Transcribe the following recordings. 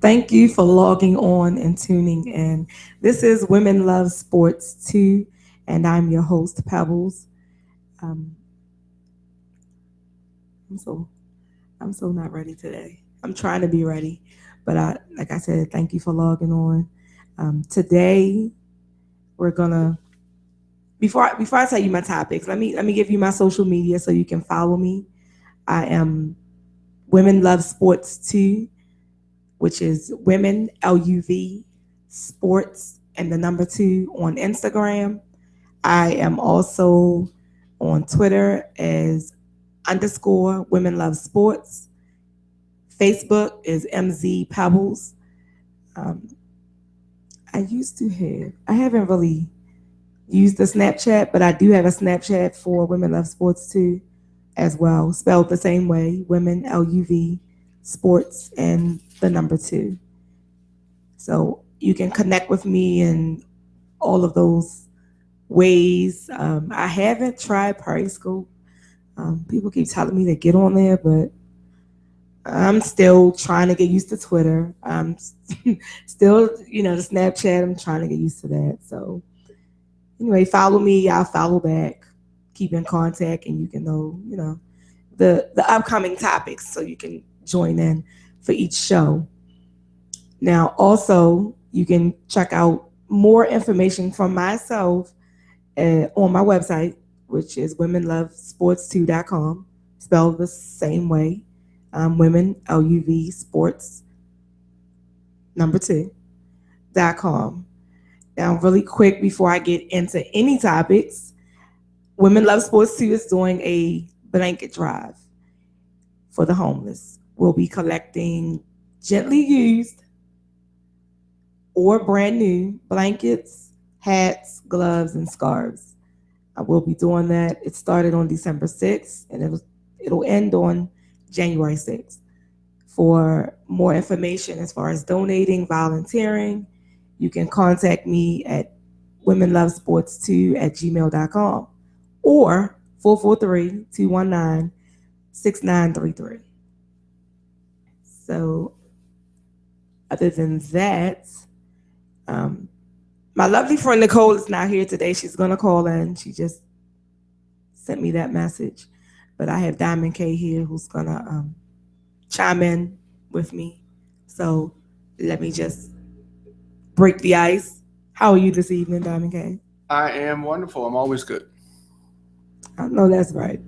Thank you for logging on and tuning in. This is Women Love Sports 2, and I'm your host, Pebbles. Um, I'm so I'm so not ready today. I'm trying to be ready, but like I said, thank you for logging on. Today we're gonna before I tell you my topics, let me give you my social media so you can follow me. I am Women Love Sports 2, which is Women LUV Sports and the number 2 on Instagram. I am also on Twitter as underscore Women Love Sports. Facebook is MZ Pebbles. Um, I haven't really used the Snapchat, but I do have a Snapchat for Women Love Sports too, as well, spelled the same way, Women LUV Sports and the number 2. So you can connect with me in all of those ways. I haven't tried Periscope. People keep telling me to get on there, but I'm still trying to get used to Twitter. I'm still, the Snapchat. I'm trying to get used to that. So anyway, follow me. I'll follow back. Keep in contact, and you can know, the upcoming topics, so you can join in for each show. Now, also, you can check out more information from myself on my website, which is womenlovesports2.com, spelled the same way. Women, LUV, sports, number 2.com. Now, really quick, before I get into any topics, Women Love Sports 2 is doing a blanket drive for the homeless. We'll be collecting gently used or brand new blankets, hats, gloves, and scarves. I will be doing that. It started on December 6th, and it'll end on January 6th. For more information as far as donating, volunteering, you can contact me at womenlovesports2@gmail.com or 443-219-6933. So other than that, my lovely friend Nicole is not here today. She's going to call in. She just sent me that message. But I have Diamond K here who's going to chime in with me. So let me just break the ice. How are you this evening, Diamond K? I am wonderful. I'm always good. I know that's right.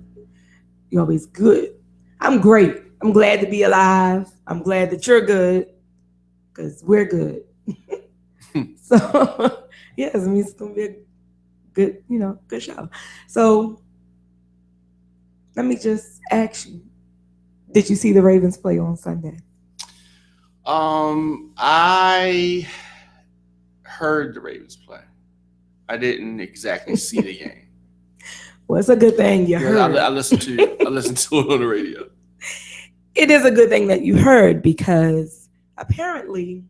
You're always good. I'm great. I'm glad to be alive. I'm glad that you're good because we're good. So, yes, I mean, it's going to be a good, good show. So, let me just ask you, did you see the Ravens play on Sunday? I heard the Ravens play. I didn't exactly see the game. Well, it's a good thing you heard. I listened to it on the radio. It is a good thing that you heard because apparently,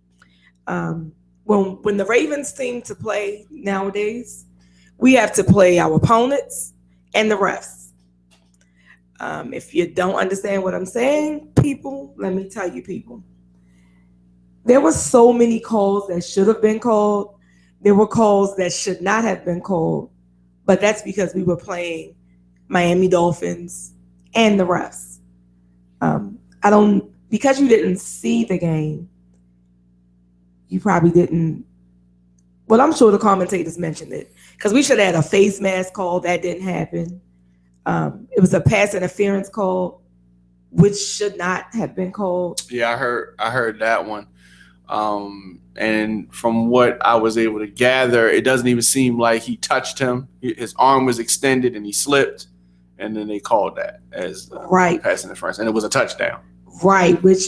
when the Ravens seem to play nowadays, we have to play our opponents and the refs. If you don't understand what I'm saying, people, let me tell you, people. There were so many calls that should have been called. There were calls that should not have been called, but that's because we were playing Miami Dolphins and the refs. Because you didn't see the game, you probably didn't. Well, I'm sure the commentators mentioned it because we should have had a face mask call. That didn't happen. It was a pass interference call, which should not have been called. Yeah, I heard that one. And from what I was able to gather, it doesn't even seem like he touched him. His arm was extended and he slipped, and then they called that as pass interference, and it was a touchdown. Right, which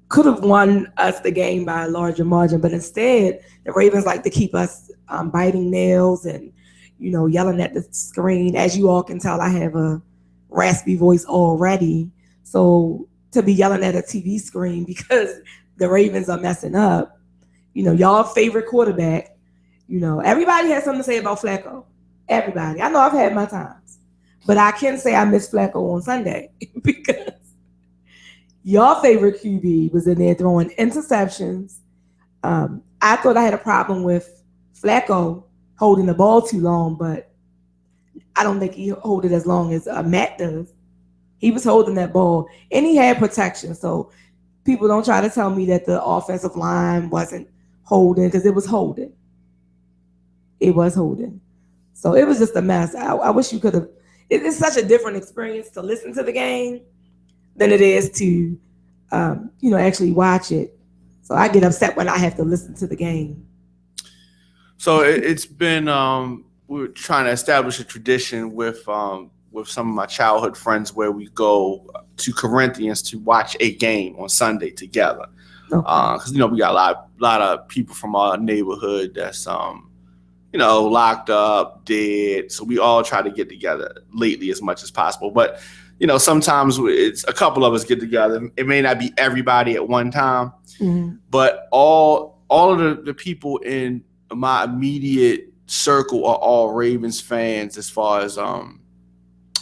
could have won us the game by a larger margin, but instead the Ravens like to keep us biting nails and yelling at the screen. As you all can tell, I have a raspy voice already, so to be yelling at a TV screen because the Ravens are messing up, y'all favorite quarterback, everybody has something to say about Flacco. Everybody. I know I've had my times, but I can say I miss Flacco on Sunday because Your favorite QB was in there throwing interceptions. I thought I had a problem with Flacco holding the ball too long, but I don't think he hold it as long as Matt does. He was holding that ball, and he had protection. So people don't try to tell me that the offensive line wasn't holding, because it was holding. It was holding. So it was just a mess. I wish you could have. It's such a different experience to listen to the game than it is to, actually watch it. So I get upset when I have to listen to the game. So it's been we're trying to establish a tradition with some of my childhood friends where we go to Corinthians to watch a game on Sunday together. Because we got a lot of people from our neighborhood that's locked up, dead. So we all try to get together lately as much as possible. But sometimes it's a couple of us get together. It may not be everybody at one time, but all of the people in my immediate circle are all Ravens fans as far as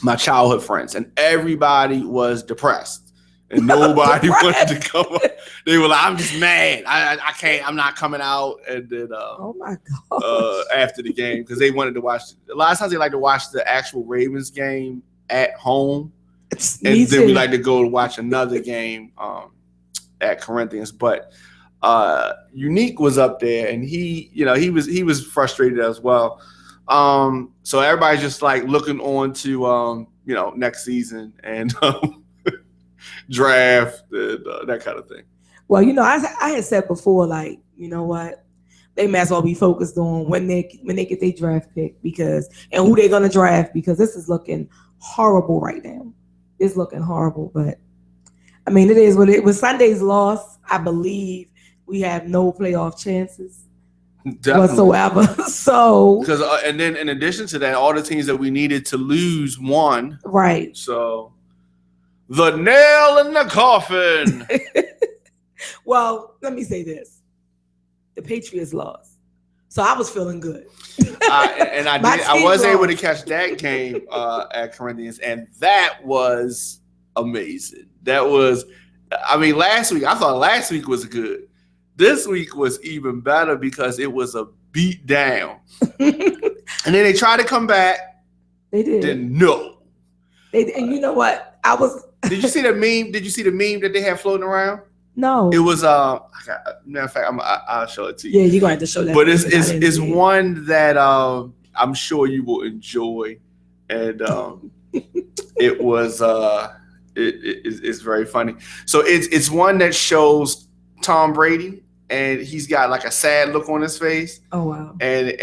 my childhood friends, and everybody was depressed and nobody wanted to come up. They were like, I'm just mad. I can't, I'm not coming out. And then oh my God, after the game, because they wanted to watch, a lot of times they like to watch the actual Ravens game at home. And then we like to go to watch another game at Corinthians. But Unique was up there, and he was frustrated as well. So everybody's just like looking on to next season and draft and that kind of thing. Well, I had said before, like, you know what, they might as well be focused on when they get their draft pick, and who they're gonna draft, because this is looking horrible right now. It's looking horrible, but I mean, it is what it was. Sunday's loss, I believe we have no playoff chances. Definitely. Whatsoever. So, because and then in addition to that, all the teams that we needed to lose won. Right. So, the nail in the coffin. Well, let me say this: the Patriots lost, so I was feeling good. I was able to catch that game at Corinthians, and that was amazing. That was, last week I thought last week was good. This week was even better because it was a beat down. And then they tried to come back. They did. Then no. And you know what? Did you see the meme? Did you see the meme that they had floating around? No. It was matter of fact, I'll show it to you. Yeah, you're going to have to show that. But it's one that I'm sure you will enjoy, and it was it's very funny. So it's one that shows Tom Brady, and he's got like a sad look on his face. Oh wow! And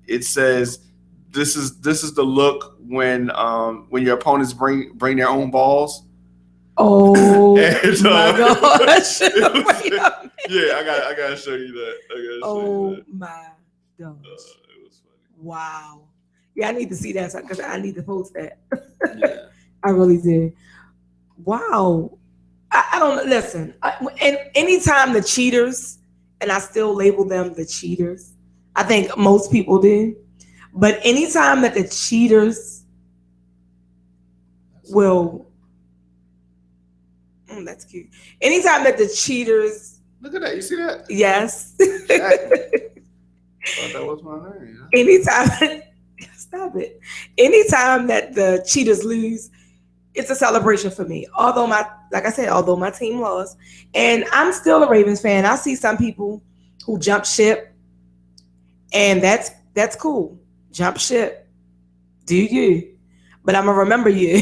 it says this is the look when your opponents bring their own balls. Oh my gosh! Yeah, I gotta show you that. Oh my gosh! It was funny. Wow. Yeah, I need to see that because I need to post that. Yeah. I really did. Wow. I don't listen. And anytime the cheaters, and I still label them the cheaters, I think most people do. But anytime that the cheaters will, that's cute. Anytime that the cheaters, look at that. You see that? Yes. Thought that was my name. Anytime, stop it. Anytime that the cheaters lose, it's a celebration for me. Although my team lost, and I'm still a Ravens fan. I see some people who jump ship, and that's cool. Jump ship, do you? But I'm gonna remember you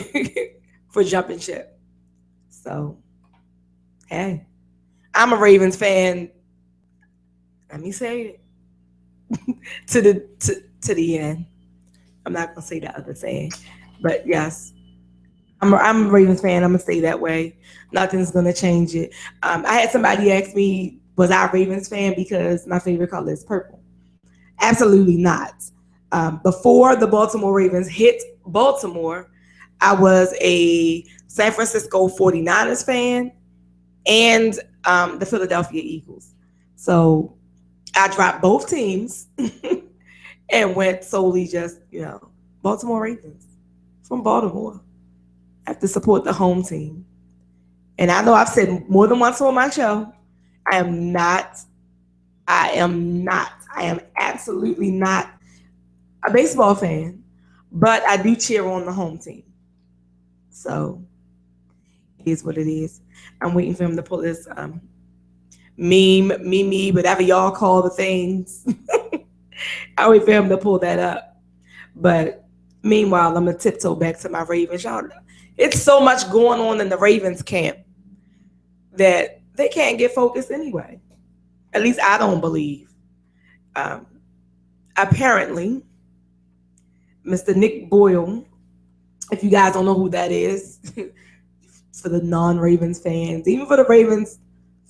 for jumping ship. So, hey, I'm a Ravens fan. Let me say it to the end. I'm not gonna say the other saying, but yes. I'm a Ravens fan. I'm going to stay that way. Nothing's going to change it. I had somebody ask me, was I a Ravens fan because my favorite color is purple? Absolutely not. Before the Baltimore Ravens hit Baltimore, I was a San Francisco 49ers fan and the Philadelphia Eagles. So I dropped both teams and went solely just, Baltimore Ravens from Baltimore. Have to support the home team. And I know I've said more than once on my show, I am not, I am absolutely not a baseball fan, but I do cheer on the home team. So it is what it is. I'm waiting for him to pull this meme, whatever y'all call the things. I wait for him to pull that up. But meanwhile, I'm gonna tiptoe back to my Ravens. Y'all, it's so much going on in the Ravens camp that they can't get focused anyway. At least I don't believe. Um, Apparently, Mr. Nick Boyle, if you guys don't know who that is, for the non-Ravens fans, even for the Ravens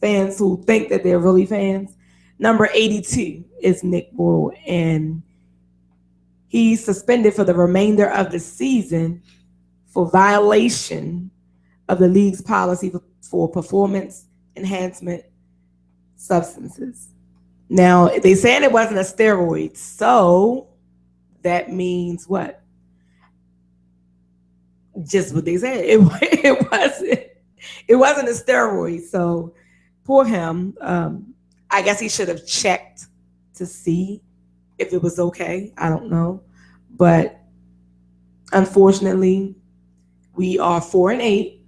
fans who think that they're really fans, number 82 is Nick Boyle, and he's suspended for the remainder of the season for violation of the league's policy for performance enhancement substances. Now, they saying it wasn't a steroid, so that means what? Just what they said. It wasn't a steroid. So poor him. I guess he should have checked to see if it was okay. I don't know, but unfortunately, we are 4-8,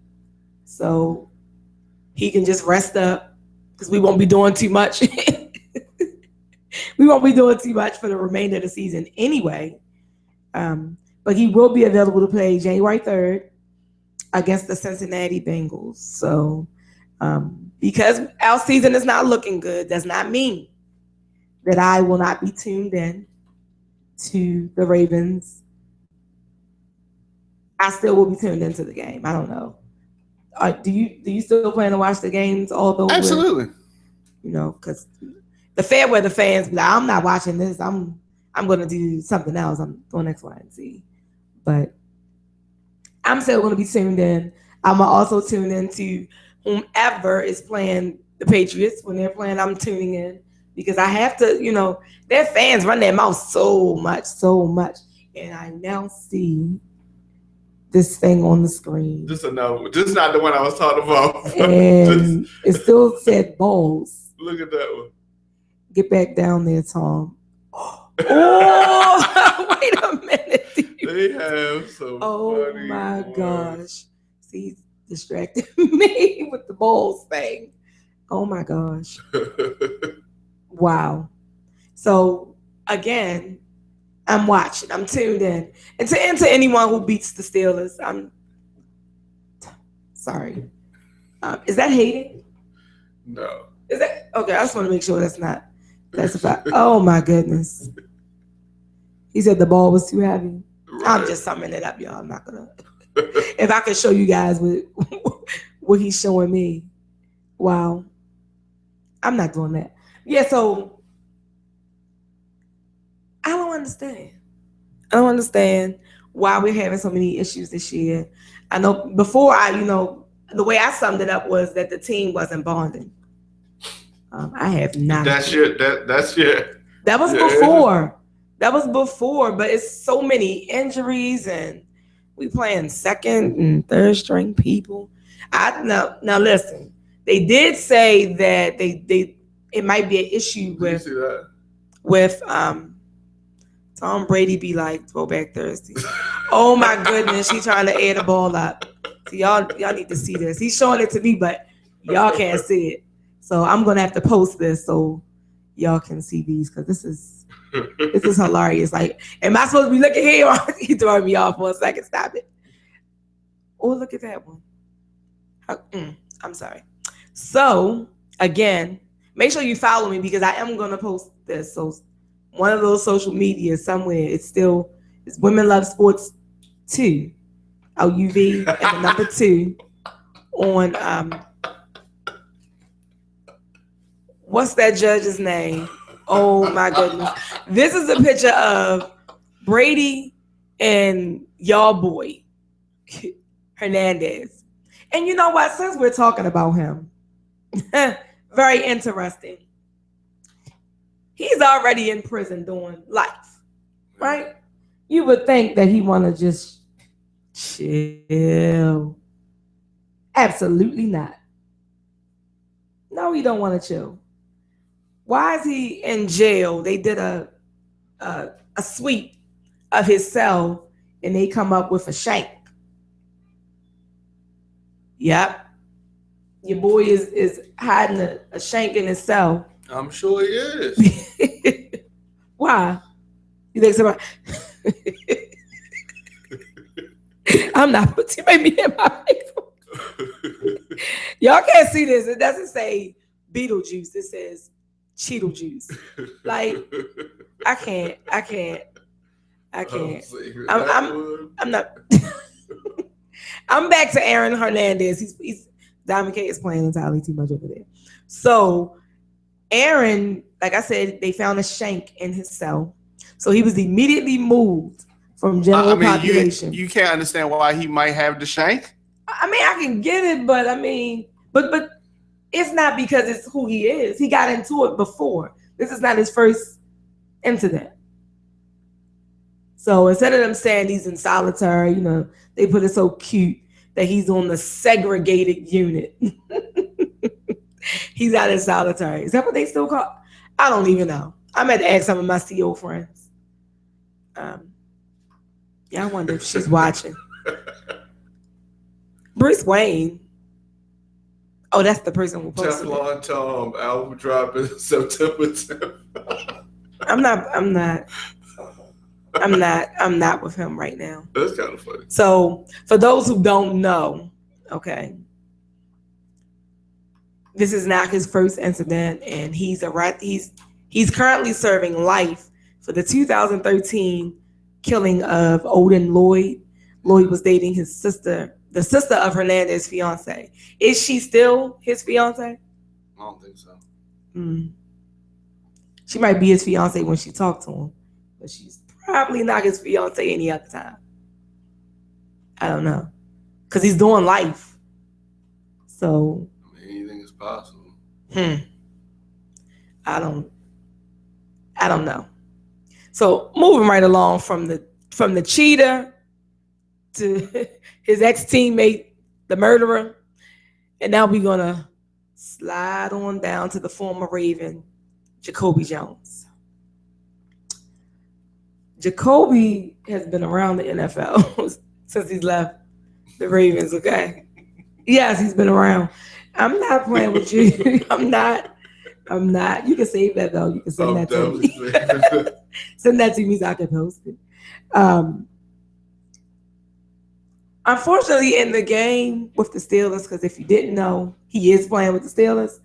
so he can just rest up because we won't be doing too much. We won't be doing too much for the remainder of the season anyway. But he will be available to play January 3rd against the Cincinnati Bengals. So because our season is not looking good, does not mean that I will not be tuned in to the Ravens. I still will be tuned into the game. I don't know. Do you still plan to watch the games? Although absolutely, because the fair weather fans be like, I'm not watching this. I'm going to do something else. I'm doing X, Y, and Z. But I'm still going to be tuned in. I'm going to also tune in to whomever is playing the Patriots. When they're playing, I'm tuning in because I have to, their fans run their mouth so much. And I now see this thing on the screen. Just not the one I was talking about. And it still said balls. Look at that one. Get back down there, Tom. Oh, wait a minute. They have some funny my words. Gosh. See, he's distracted me with the balls thing. Oh my gosh. Wow. So again, I'm watching. I'm tuned in. And to anyone who beats the Steelers, I'm sorry. Is that hating? No. Is that okay? I just want to make sure that's a fact. Oh my goodness. He said the ball was too heavy. Right. I'm just summing it up, y'all. I'm not gonna. If I could show you guys what he's showing me, wow. I'm not doing that. Yeah, so I don't understand why we're having so many issues this year. I know before the way I summed it up was that the team wasn't bonding. I have not. That's your. That was before. That was before, but it's so many injuries and we playing second and third string people. Now listen. They did say that it might be an issue with Tom Brady be like Throwback Thursday. Oh my goodness, he's trying to air the ball up. So y'all need to see this. He's showing it to me, but y'all can't see it. So I'm gonna have to post this so y'all can see these because this is hilarious. Like, am I supposed to be looking here? He throwing me off for a second. Stop it. Oh, look at that one. I'm sorry. So again, make sure you follow me because I am gonna post this. So one of those social media somewhere. It's Women Love Sports 2, LUV, and the number 2 on what's that judge's name? Oh my goodness. This is a picture of Brady and y'all boy, Hernandez. And you know what? Since we're talking about him, very interesting. He's already in prison doing life, right? You would think that he want to just chill. Absolutely not. No, he don't want to chill. Why is he in jail? They did a sweep of his cell and they come up with a shank. Yep. Your boy is hiding a shank in his cell. I'm sure he is. Why? You think somebody? I'm not. You made me hit my face. Y'all can't see this. It doesn't say Beetlejuice. It says Cheetle-juice. Like I can't. I'm not. I'm back to Aaron Hernandez. He's Diamond K is playing entirely too much over there. So Aaron, like I said, they found a shank in his cell. So he was immediately moved from general population. You can't understand why he might have the shank? I mean, I can get it, but I mean, but it's not because it's who he is. He got into it before. This is not his first incident. So instead of them saying he's in solitary, they put it so cute that he's on the segregated unit. He's out in solitary. Is that what they still call? I don't even know. I'm going to ask some of my CO friends. Yeah, I wonder if she's watching. Bruce Wayne. Oh, that's the person who posted it. Teflon Tom album dropping September 10th. I'm not with him right now. That's kind of funny. So, for those who don't know, okay, this is not his first incident, and he's currently serving life for the 2013 killing of Odin Lloyd. Lloyd was dating his sister, the sister of Hernandez's fiance. Is she still his fiance? I don't think so. She might be his fiance when she talked to him, but she's probably not his fiance any other time. I don't know, because he's doing life. So anything is possible. I don't know. So moving right along from the cheater to his ex-teammate, the murderer, and now we're gonna slide on down to the former Raven, JacobyJones. Jacoby has been around the NFL since he's left the Ravens, okay? Yes, he's been around. I'm not playing with you. I'm not. You can save that, though. You can send that to me. Send that to me so I can post it. Unfortunately, in the game with the Steelers, because if you didn't know, he is playing with the Steelers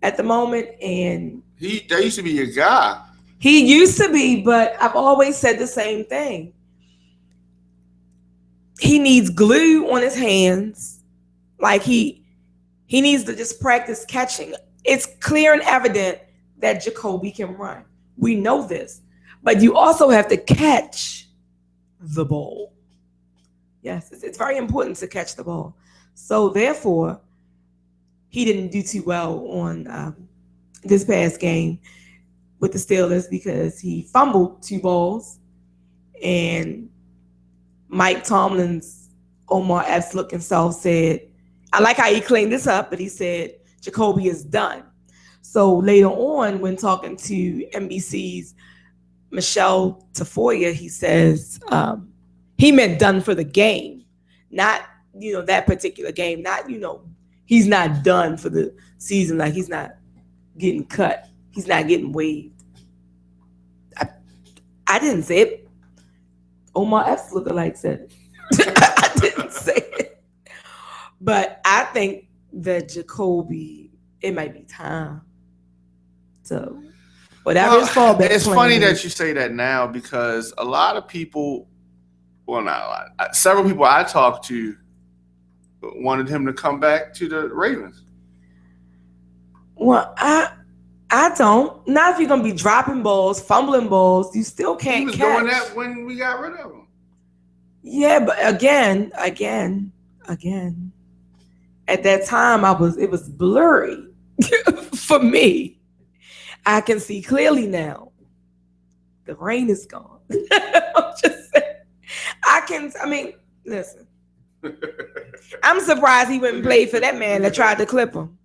at the moment. And that used to be your guy. He used to be, but I've always said the same thing. He needs glue on his hands. Like he needs to just practice catching. It's clear and evident that Jacoby can run. We know this. But you also have to catch the ball. Yes, it's very important to catch the ball. So therefore, he didn't do too well on this past game with the Steelers because he fumbled 2 balls, and Mike Tomlin's Omar Epps looking self said, I like how he cleaned this up, but he said Jacoby is done. So later on, when talking to NBC's Michelle Tafoya, he says he meant done for the game, not that particular game, not he's not done for the season, like he's not getting cut, he's not getting waived. I didn't say it. Omar Epps lookalike said it. I didn't say it. But I think that Jacoby, it might be time. So whatever his fallback. It's funny that you say that now because a lot of people, well, not a lot, several people I talked to wanted him to come back to the Ravens. Well, I don't. Not if you're gonna be dropping balls, fumbling balls. You still can't. He was catch. doing that when we got rid of him. Yeah, but again. At that time, it was blurry for me. I can see clearly now. The rain is gone. I'm just saying. Listen. I'm surprised he went and played for that man that tried to clip him.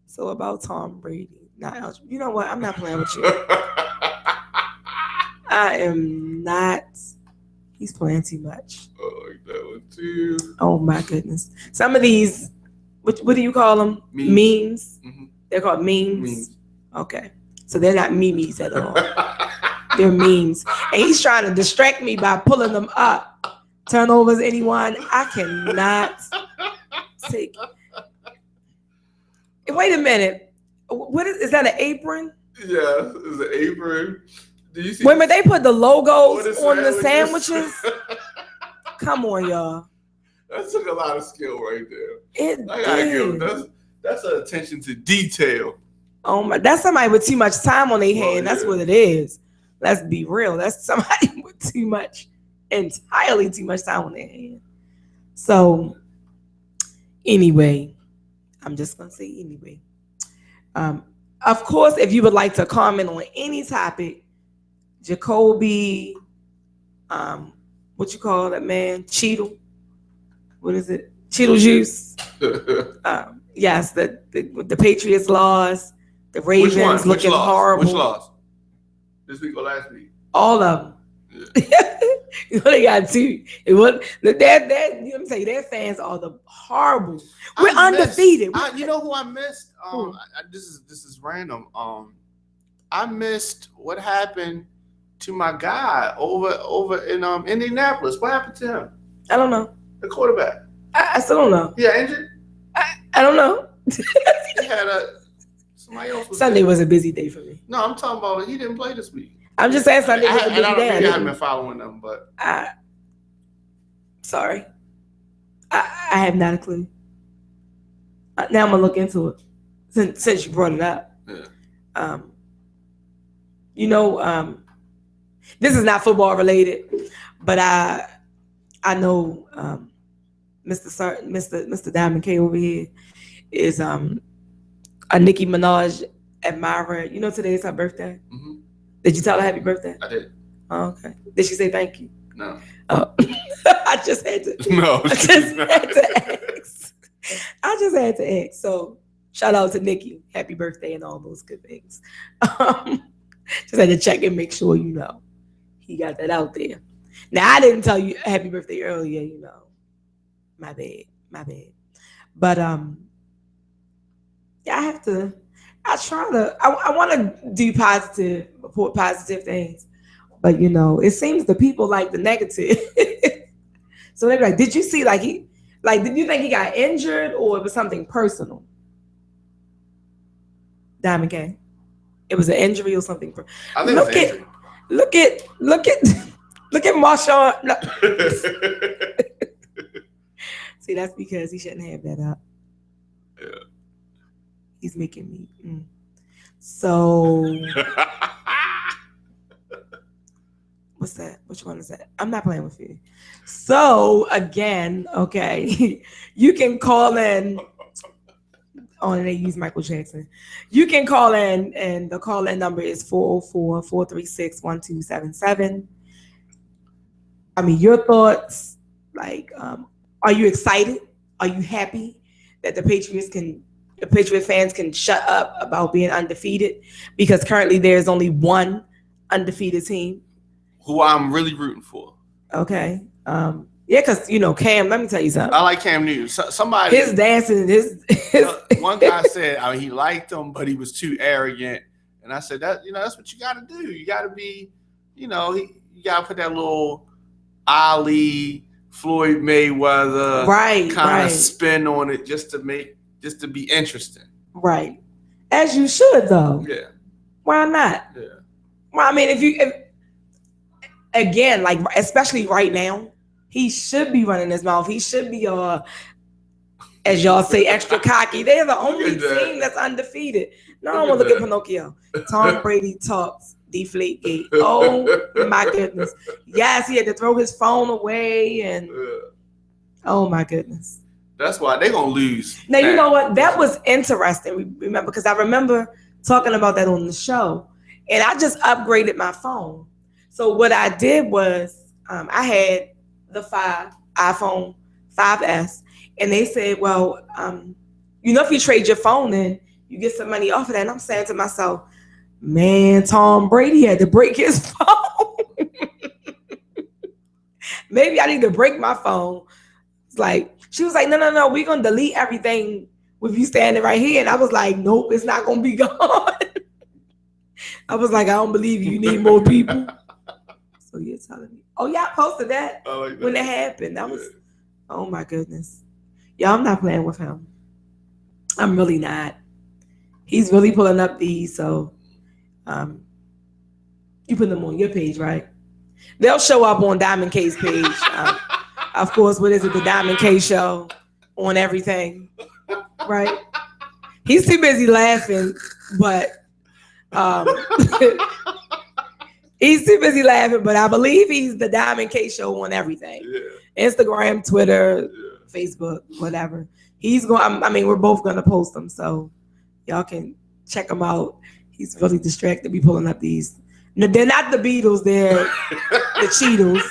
So about Tom Brady. Now, you know what? I'm not playing with you. I am not. He's playing too much. I like that one too. Oh my goodness. Some of these, what do you call them? Memes. Mm-hmm. They're called memes. Okay. So they're not memes at all. They're memes. And he's trying to distract me by pulling them up. Turnovers, anyone? I cannot take. Wait a minute. What is that? An apron? Yeah, it's an apron. Do you see? When they put the logos on the sandwiches? Come on, y'all. That took a lot of skill right there. It did. That's an attention to detail. Oh my! That's somebody with too much time on their hand. That's what it is. Let's be real. That's somebody with entirely too much time on their hand. So, anyway, I'm just gonna say anyway. Of course, if you would like to comment on any topic, Jacoby, what you call that man? Cheetle. What is it? Cheetle juice. Yes, the Patriots lost. The Ravens looking horrible. Which loss? This week or last week? All of them. Yeah. You know, they got two. It was that you know what I'm saying. Their fans are the horrible. We're undefeated. You know who I missed? This is random. I missed what happened to my guy over in Indianapolis. What happened to him? I don't know. The quarterback. I still don't know. Yeah, injured. I don't know. He had somebody else. Sunday was a busy day for me. No, I'm talking about he didn't play this week. I'm just saying Sunday was a busy day. I haven't been following them, but sorry, I have not a clue. Now I'm gonna look into it since you brought it up. Yeah. You know, this is not football related, but I know Mr. Diamond K over here is a Nicki Minaj admirer. You know, today is her birthday. Mm-hmm. Did you tell her happy birthday? I did. Oh, okay. Did she say thank you? No. Oh. I just had to. No. I just had to ask. I just had to ask. So shout out to Nikki. Happy birthday and all those good things. Just had to check and make sure, you know, he got that out there. Now, I didn't tell you happy birthday earlier, you know. My bad. But yeah, I want to do report positive things. But, you know, it seems the people like the negative. So they're like, did you see, did you think he got injured or it was something personal? Diamond K. It was an injury or something. I think it was an injury. Look at Marshawn. No. See, that's because he shouldn't have that up. Yeah. He's making me. So, what's that? Which one is that? I'm not playing with you. So, again, okay, you can call in. Oh, and they use Michael Jackson. You can call in, and the call-in number is 404-436-1277. I mean, your thoughts, are you excited? Are you happy that the Patriot fans can shut up about being undefeated? Because currently there's only one undefeated team. Who I'm really rooting for. Okay. Yeah, because, you know, Cam, let me tell you something. I like Cam Newton. Somebody. His dancing, one guy said he liked him, but he was too arrogant. And I said, that's what you got to do. You got to be, you got to put that little Ali, Floyd Mayweather kind of spin on it just to be interesting. Right. As you should, though. Yeah. Why not? Yeah. Well, I mean, again, especially right now, he should be running his mouth. He should be, as y'all say, extra cocky. They're the only team that's undefeated. No, I want to look at Pinocchio. Tom Brady talks deflate gate. Oh, my goodness. Yes, he had to throw his phone away. And oh, my goodness. That's why they're going to lose. Now, you know what? That was interesting. Remember, because I remember talking about that on the show. And I just upgraded my phone. So what I did was I had the iPhone 5S. And they said, well, if you trade your phone in, you get some money off of that. And I'm saying to myself, man, Tom Brady had to break his phone. Maybe I need to break my phone. It's like, she was like, no, we're going to delete everything with you standing right here. And I was like, nope, it's not going to be gone. I was like, I don't believe you need more people. So you're telling me. Oh, yeah, I posted that, when it happened. That was, oh my goodness. Y'all, I'm not playing with him. I'm really not. He's really pulling up these, so you put them on your page, right? They'll show up on Diamond K's page. Of course, what is it? The Diamond K Show on everything, right? He's too busy laughing, but he's too busy laughing, but I believe he's the Diamond K Show on everything. Yeah. Instagram, Twitter, Facebook, whatever. He's going. I mean, we're both going to post them, so y'all can check him out. He's really distracted. Be pulling up these. No, they're not the Beatles. They're the Cheetos.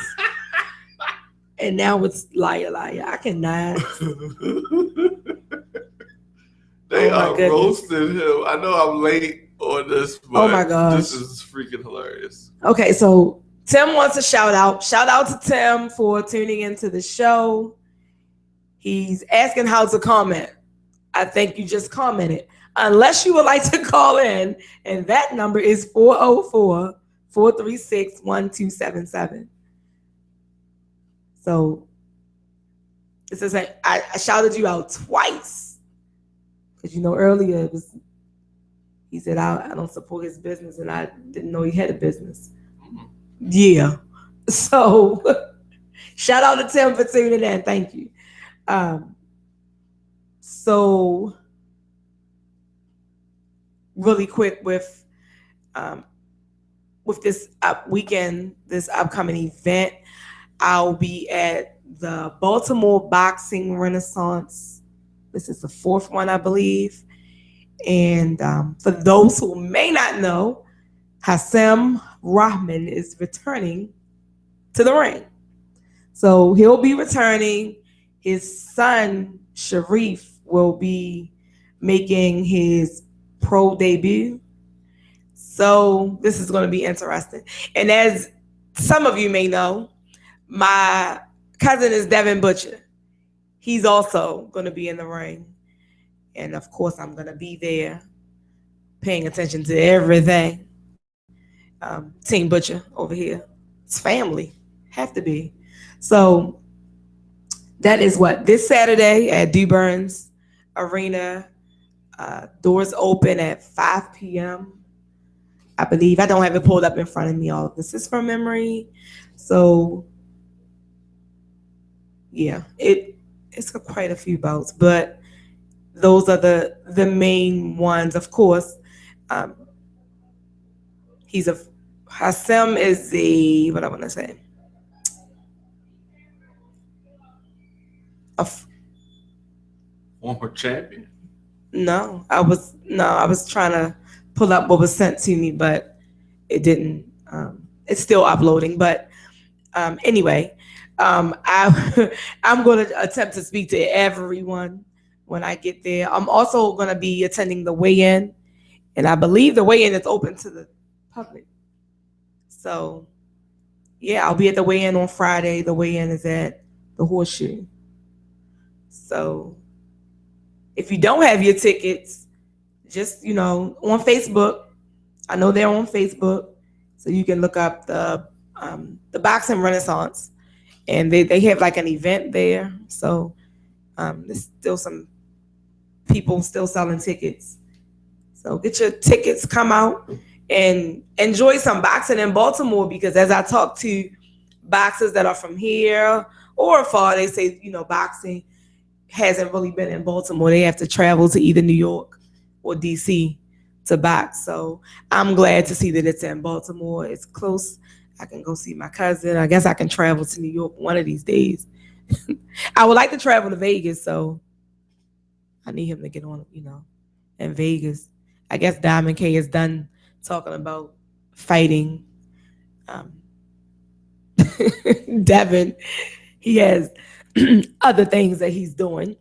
And now it's liar. I cannot. They are roasting him. I know I'm late on this, but oh my gosh, this is freaking hilarious. Okay, so Tim wants a shout out. Shout out to Tim for tuning into the show. He's asking how to comment. I think you just commented. Unless you would like to call in, and that number is 404-436-1277. So it says I shouted you out twice. Because earlier he said I don't support his business, and I didn't know he had a business. Yeah. So shout out to Tim for tuning in. Thank you. So really quick with this weekend, this upcoming event, I'll be at the Baltimore Boxing Renaissance. This is the fourth one, I believe. And for those who may not know, Hassam Rahman is returning to the ring. So he'll be returning. His son, Sharif, will be making his pro debut. So this is going to be interesting. And as some of you may know, my cousin is Devin Butcher. He's also going to be in the ring. And of course, I'm going to be there paying attention to everything. Team Butcher over here. It's family. Have to be. So that is this Saturday at Duburn's Arena. Doors open at 5 p.m. I believe. I don't have it pulled up in front of me. All of this is from memory. So yeah, it's quite a few bouts, but those are the main ones. Of course, Hassam is what I want to say. Former champion. No, I was trying to pull up what was sent to me, but it didn't. It's still uploading, but anyway, I'm going to attempt to speak to everyone when I get there. I'm also going to be attending the weigh-in, and I believe the weigh-in is open to the public. So, yeah, I'll be at the weigh-in on Friday. The weigh-in is at the Horseshoe. So, if you don't have your tickets, just, on Facebook. I know they're on Facebook, so you can look up the Boxing Renaissance, and they have like an event there. So there's still some people still selling tickets. So get your tickets, come out, and enjoy some boxing in Baltimore, because as I talk to boxers that are from here or far, they say, boxing hasn't really been in Baltimore. They have to travel to either New York or DC to box. So I'm glad to see that it's in Baltimore. It's close. I can go see my cousin. I guess I can travel to New York one of these days. I would like to travel to Vegas, so I need him to get on, in Vegas. I guess Diamond K is done talking about fighting Devin. He has other things that he's doing.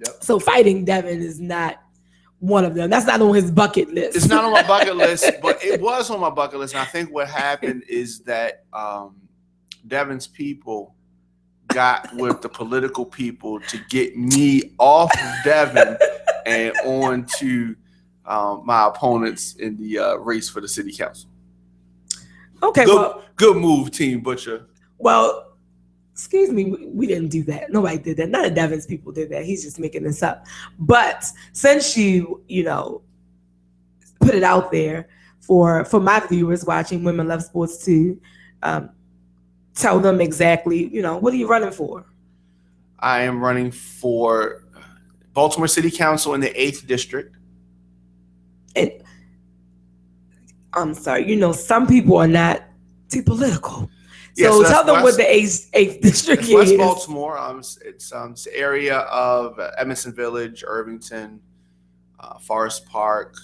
Yep. So fighting Devin is not one of them. That's not on his bucket list. It's not on my bucket list, but it was on my bucket list. And I think what happened is that Devin's people got with the political people to get me off of Devin and on to my opponents in the race for the city council. Okay, good move, Team Butcher. Well, excuse me, we didn't do that. Nobody did that. None of Devin's people did that. He's just making this up. But since you put it out there for my viewers watching Women Love Sports too, tell them exactly, what are you running for? I am running for Baltimore City Council in the 8th District. And I'm sorry, some people are not too political. So tell them what the 8th District is. West Baltimore. It's the area of Emerson Village, Irvington, Forest Park,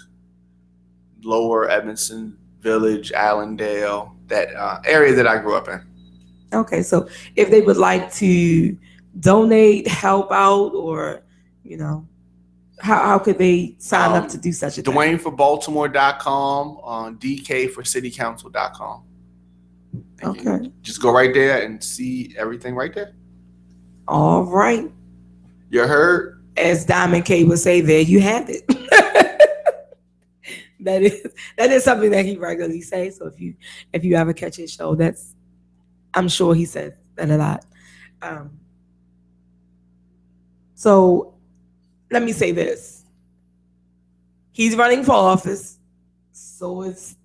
Lower Edmondson Village, Allendale, that area that I grew up in. Okay, so if they would like to donate, help out, or, how could they sign up to do such a thing? DwayneForBaltimore.com, on DKForCityCouncil.com. Okay. Just go right there and see everything right there. All right. You heard? As Diamond K would say, there you have it. That is something that he regularly says. So if you ever catch his show, I'm sure he says that a lot. So let me say this. He's running for office. So is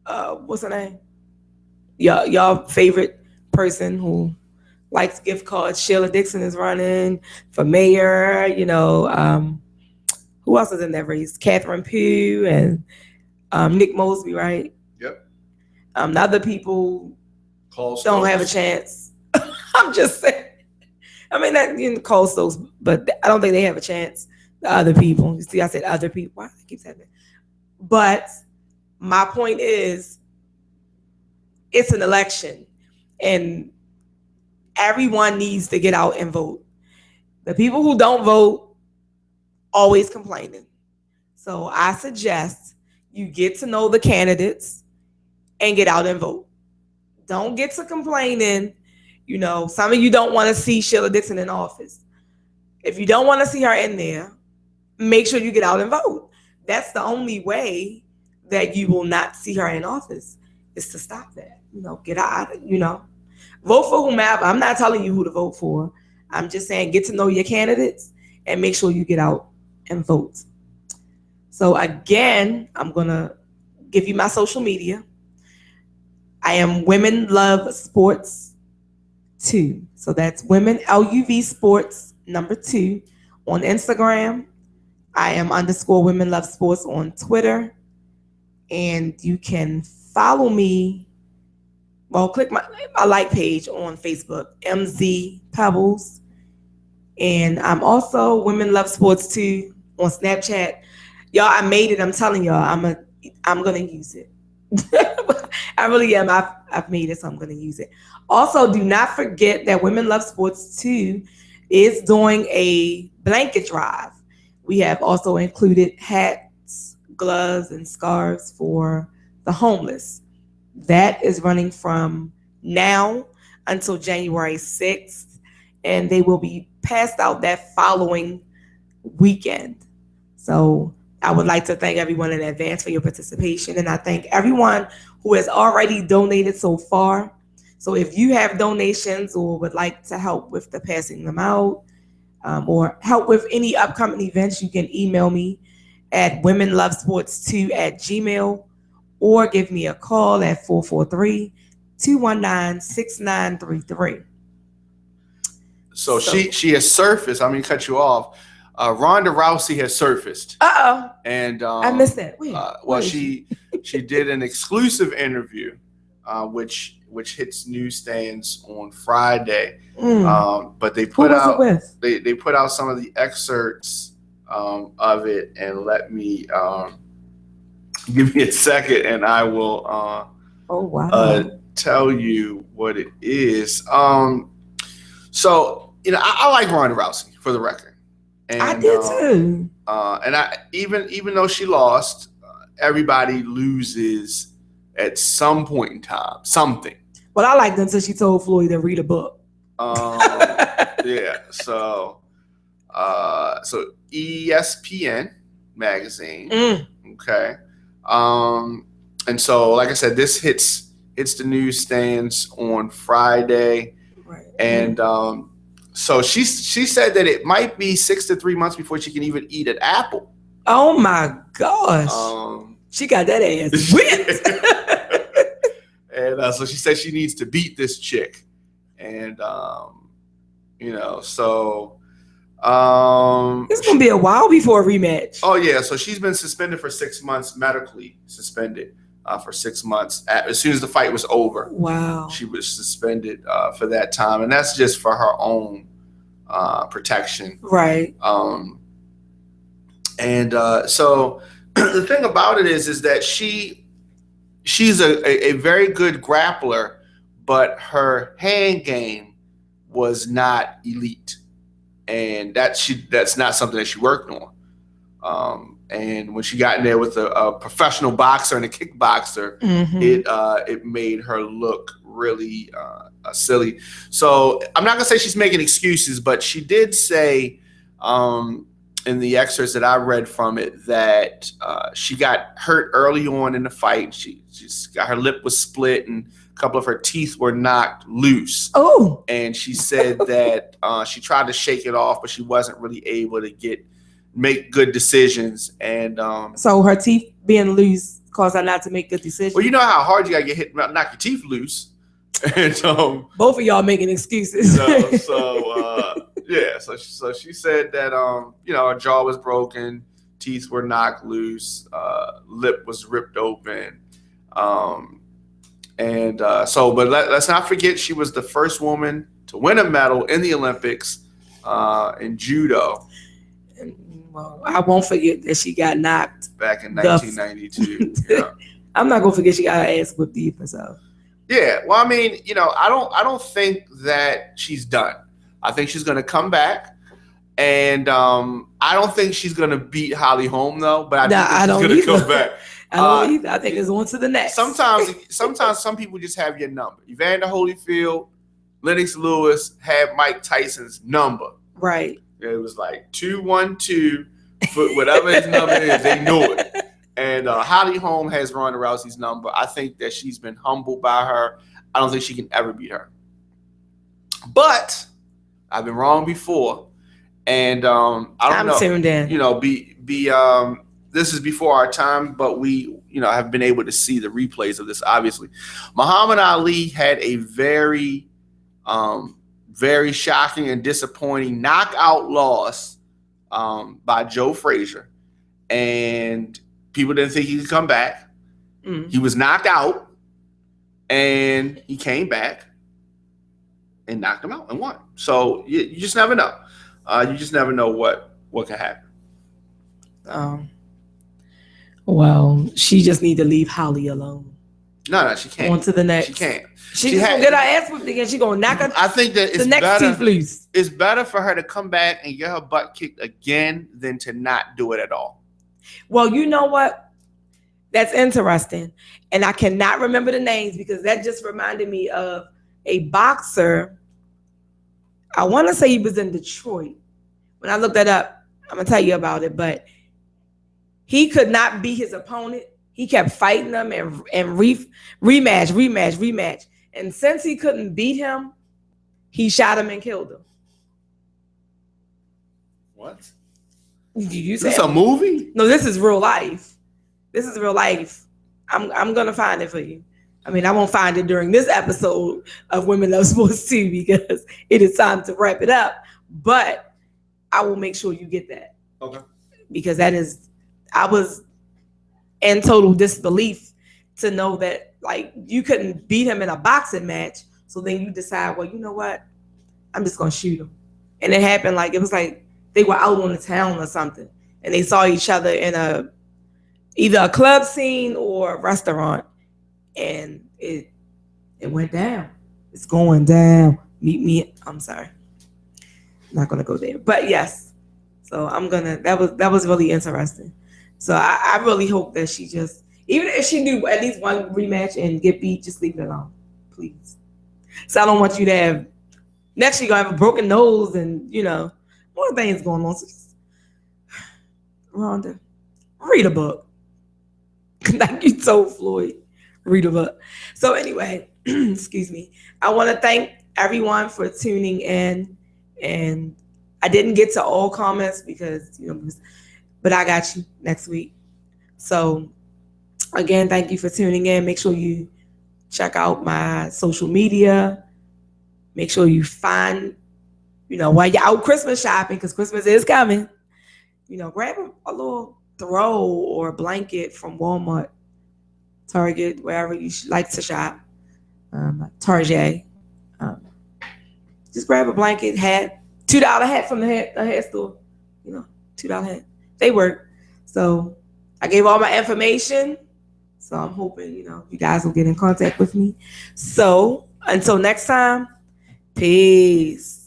what's her name? Y'all favorite person who likes gift cards. Sheila Dixon is running for mayor. Who else is in that race? Catherine Pugh and Nick Mosby, right? Yep. The other people Cole don't have a chance. I'm just saying. I mean, Cole Stokes, but I don't think they have a chance. The other people. You see, I said other people. Why do I keep saying that? But my point is, it's an election, and everyone needs to get out and vote. The people who don't vote always complaining. So I suggest you get to know the candidates and get out and vote. Don't get to complaining. Some of you don't want to see Sheila Dixon in office. If you don't want to see her in there, make sure you get out and vote. That's the only way that you will not see her in office, is to stop that. Get out, vote for whomever. I'm not telling you who to vote for. I'm just saying get to know your candidates and make sure you get out and vote. So again, I'm going to give you my social media. I am Women Love Sports 2. So that's Women LUV Sports 2 on Instagram. I am _Women Love Sports on Twitter. And you can follow me. Well, click my like page on Facebook, MZ Pebbles. And I'm also Women Love Sports 2 on Snapchat. Y'all, I made it. I'm telling y'all, I'm gonna use it. I really am. I've made it, so I'm gonna use it. Also, do not forget that Women Love Sports 2 is doing a blanket drive. We have also included hats, gloves, and scarves for the homeless. That is running from now until January 6th, and they will be passed out that following weekend. So I would like to thank everyone in advance for your participation, and I thank everyone who has already donated so far. So if you have donations or would like to help with the passing them out, or help with any upcoming events, you can email me at womenlovesports2@gmail.com or give me a call at 443-219-6933. So she has surfaced. I'm going to cut you off. Ronda Rousey has surfaced. Uh-oh. And I missed that. She did an exclusive interview, which hits newsstands on Friday. But they put out they put out some of the excerpts of it, and let me give me a second, and I will tell you what it is. So, I like Ronda Rousey, for the record. And, I did too. And even though she lost, everybody loses at some point in time. Something. Well, I liked until she told Floyd to read a book. Yeah. So ESPN magazine. Okay. And so, like I said, this hits the newsstands on Friday. Right. And so she said that it might be 6 to 3 months before she can even eat an apple. Oh my gosh. She got that ass whipped. And so she said she needs to beat this chick. And so it's gonna be a while before a rematch. Oh yeah, so she's been suspended for 6 months, medically suspended for 6 months. As soon as the fight was over, wow, she was suspended for that time, and that's just for her own protection, right? So the thing about it is that she's a very good grappler, but her hand game was not elite. And that's not something that she worked on. And when she got in there with a professional boxer and a kickboxer, it made her look really silly. So I'm not gonna say she's making excuses, but she did say in the excerpts that I read from it that she got hurt early on in the fight. She got her lip was split and a couple of her teeth were knocked loose. Oh. And she said that she tried to shake it off, but she wasn't really able to make good decisions. And so her teeth being loose caused her not to make good decisions. Well, you know how hard you gotta get hit, knock your teeth loose. And both of y'all making excuses. So she said that her jaw was broken, teeth were knocked loose, lip was ripped open. But let's not forget she was the first woman to win a medal in the Olympics in judo. Well, I won't forget that she got knocked back in 1992. Yeah. I'm not gonna forget she got her ass whipped either. So yeah, well, I mean, I don't think that she's done. I think she's gonna come back. And I don't think she's gonna beat Holly Holm though, but I think she's gonna come back. I don't either. I think it's on to the next. Sometimes some people just have your number. Evander Holyfield, Lennox Lewis had Mike Tyson's number. Right. It was like 212, whatever his number is, they knew it. And Holly Holm has Ronda Rousey's number. I think that she's been humbled by her. I don't think she can ever beat her. But I've been wrong before. And I don't know. Tuned in. This is before our time, but we, have been able to see the replays of this. Obviously, Muhammad Ali had a very, very shocking and disappointing knockout loss by Joe Frazier, and people didn't think he could come back. He was knocked out, and he came back and knocked him out and won. So you just never know. You just never know what can happen. Well, she just need to leave Holly alone. No, she can't. On to the next. She can't. She's gonna get her ass whipped again. She gonna knock her. I think that the next teeth loose. It's better for her to come back and get her butt kicked again than to not do it at all. Well, you know what? That's interesting, and I cannot remember the names because that just reminded me of a boxer. I want to say he was in Detroit. When I looked that up, I'm gonna tell you about it, but he could not beat his opponent. He kept fighting them and rematch. And since he couldn't beat him, he shot him and killed him. What? Is this a movie? No, this is real life. This is real life. I'm gonna find it for you. I mean, I won't find it during this episode of Women Love Sports 2 because it is time to wrap it up. But I will make sure you get that. Okay. Because I was in total disbelief to know that, like, you couldn't beat him in a boxing match. So then you decide, well, you know what? I'm just going to shoot him. And it happened it was like they were out on the town or something. And they saw each other in either a club scene or a restaurant. And it went down. It's going down. I'm sorry. not gonna go there. But yes, so I'm gonna. That was really interesting. So I really hope that she just, even if she do at least one rematch and get beat, just leave it alone, please. So I don't want you to have next year, you're gonna have a broken nose and more things going on. So just, Rhonda, read a book. Like you told Floyd, read a book. So anyway, excuse me. I want to thank everyone for tuning in, and I didn't get to all comments because but I got you next week. So again, thank you for tuning in. Make sure you check out my social media. Make sure you find, while you're out Christmas shopping, because Christmas is coming, grab a little throw or a blanket from Walmart, Target, wherever you like to shop, Target. Just grab a blanket, hat, $2 hat from the hat store, $2 hat. They work. So I gave all my information. So I'm hoping, you guys will get in contact with me. So until next time, peace.